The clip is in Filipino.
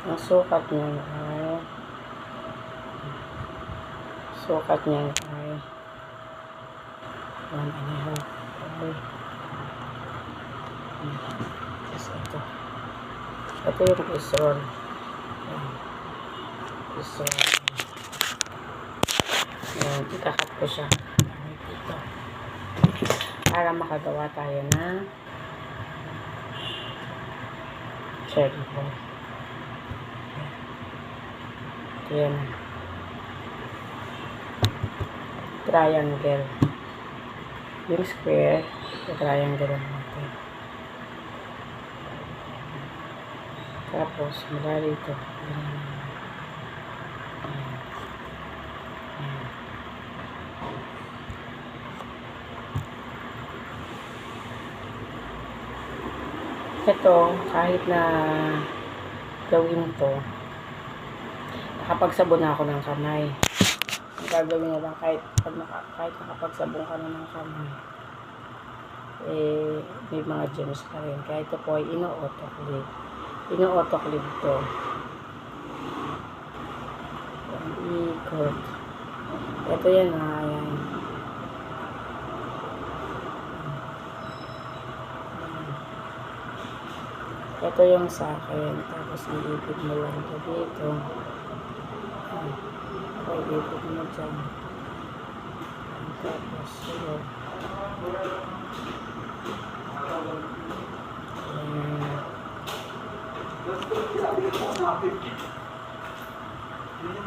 Ang sukat niyan ay 1.5. Tapos ito yung pisron. Ayan, ikakat ko siya dito para makagawa tayo ng cherry ball. Ayan, triangle. Yung square, triangle natin. Tapos mula rito, ito, kahit na gawin to, nakapagsabon na ako ng kamay. Ang gagawin na lang, kahit nakapagsabon ka na ng kamay, may mga gems pa rin. Kaya ito po ay ino-autoclave. Ino-autoclave to. Ikot. Ito yan ha, ayan. Ito yung sa akin. Tapos iipit mo lang ito dito. Iipit mo dyan. Tapos yun. Hindi